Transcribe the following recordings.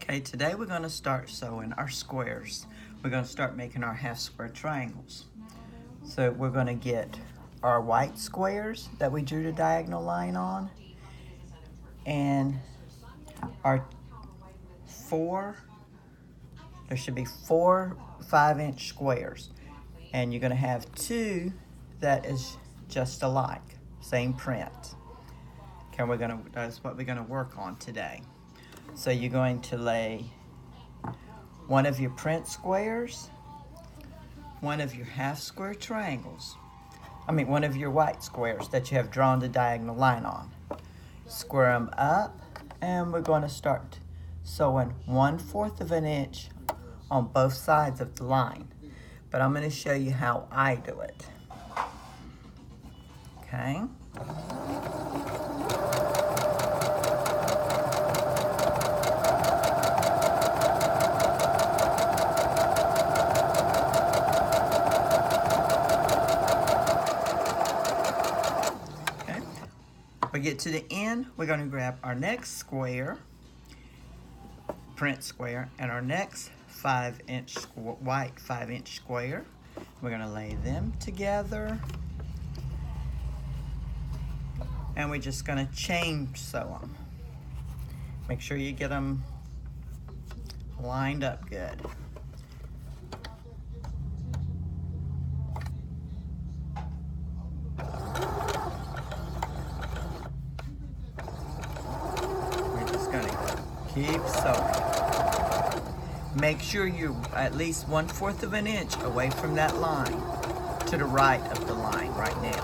Okay, today we're going to start sewing our squares. We're going to start making our half square triangles. So we're going to get our white squares that we drew the diagonal line on, and our there should be four 5-inch squares, and you're going to have two that is just alike, same print. Okay, that's what we're going to work on today. So you're going to lay one of your print squares, one of your half square triangles, one of your white squares that you have drawn the diagonal line on. Square them up, and we're going to start sewing 1/4 of an inch on both sides of the line. But I'm going to show you how I do it. Okay? We get to the end, we're going to grab our next square, print square, and our next 5-inch white 5-inch square. We're going to lay them together, and we're just going to chain sew them. Make sure you get them lined up good. Keep sewing. Make sure you're at least 1/4 of an inch away from that line, to the right of the line right now.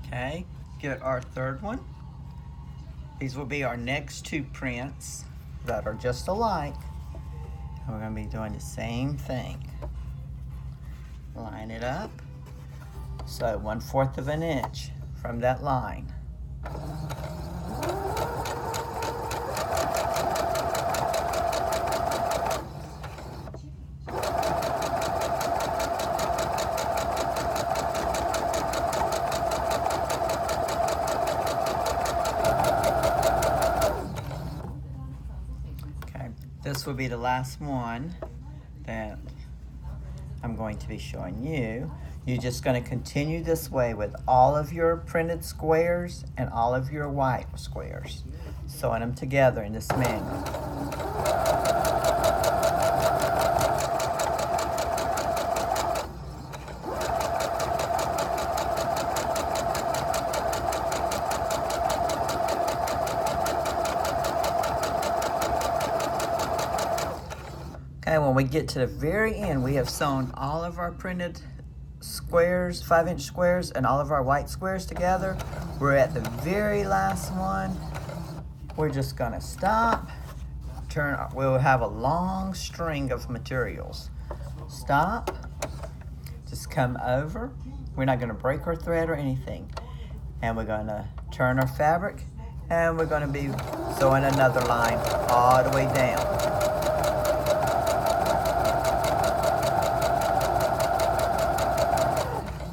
Okay, get our third one. These will be our next two prints that are just alike. And we're going to be doing the same thing. Line it up, so 1/4 of an inch from that line. Okay, this will be the last one that I'm going to be showing you. You're just going to continue this way with all of your printed squares and all of your white squares, sewing them together in this manual. Okay, when we get to the very end, we have sewn all of our printed squares, 5-inch squares, and all of our white squares together. We're at the very last one. We're just gonna stop, we'll have a long string of materials. Stop, just come over. We're not gonna break our thread or anything. And we're gonna turn our fabric, and we're gonna be sewing another line all the way down.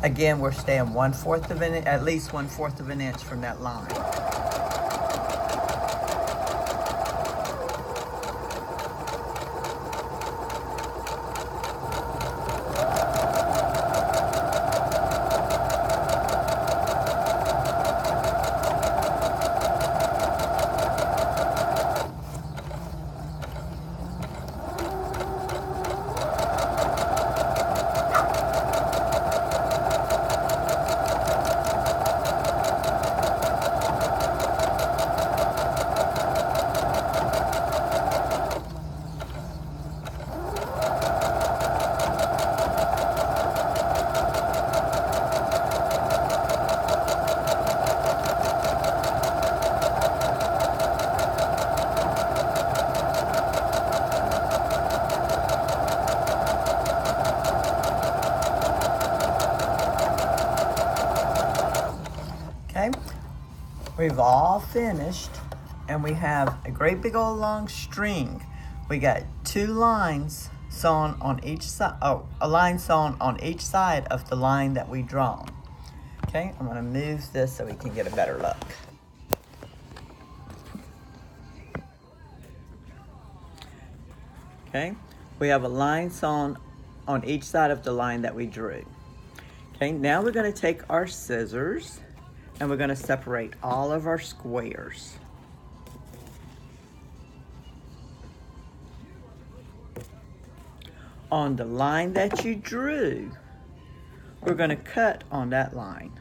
Again, we're staying 1/4 of an inch, at least 1/4 of an inch from that line. Okay, we've all finished, and we have a great big old long string. We got two lines sewn on each side, a line sewn on each side of the line that we draw. Okay, I'm gonna move this so we can get a better look. Okay, we have a line sewn on each side of the line that we drew. Okay, now we're gonna take our scissors and we're gonna separate all of our squares. On the line that you drew, we're gonna cut on that line.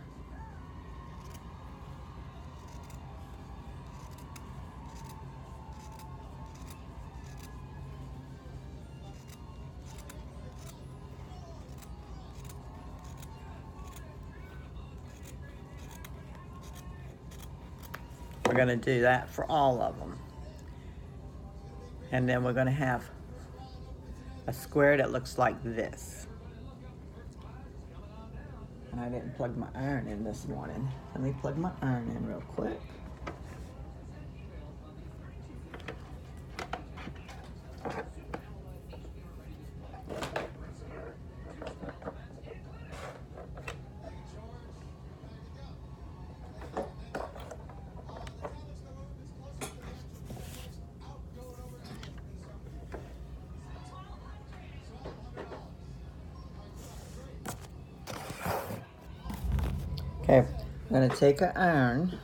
We're gonna do that for all of them. And then we're gonna have a square that looks like this. And I didn't plug my iron in this morning. Let me plug my iron in real quick. Okay, I'm gonna take an iron.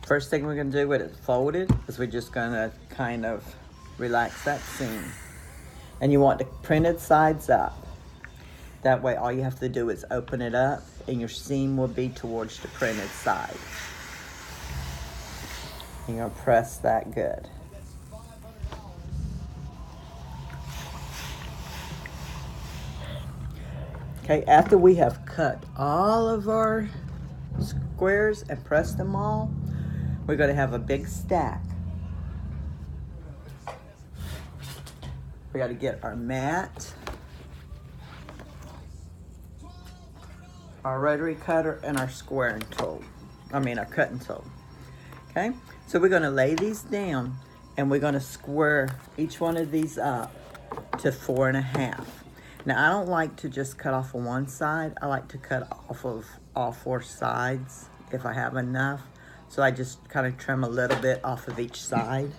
First thing we're gonna do with it folded is we're just gonna kind of relax that seam. And you want the printed sides up. That way all you have to do is open it up and your seam will be towards the printed side. You're gonna press that good. Okay, after we have cut all of our squares and pressed them all, we're gonna have a big stack. We gotta get our mat, our rotary cutter, and our squaring tool. Our cutting tool. Okay, so we're gonna lay these down and we're gonna square each one of these up to 4.5. Now, I don't like to just cut off of one side. I like to cut off of all 4 sides if I have enough. So I just kind of trim a little bit off of each side.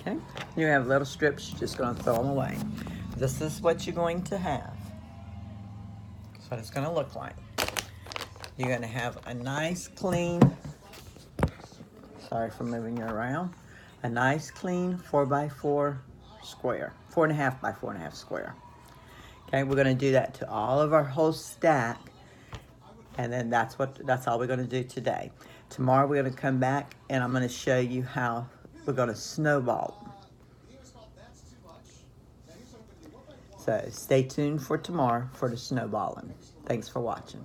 Okay, you have little strips, you're just gonna throw them away. This is what you're going to have. That's what it's gonna look like. You're gonna have a nice clean, sorry for moving you around, a nice clean 4x4 square, 4.5 by 4.5 square. Okay, we're gonna do that to all of our whole stack, and then that's all we're gonna do today. Tomorrow we're gonna come back and I'm gonna show you how we're gonna snowball. So stay tuned for tomorrow for the snowballing. Thanks for watching.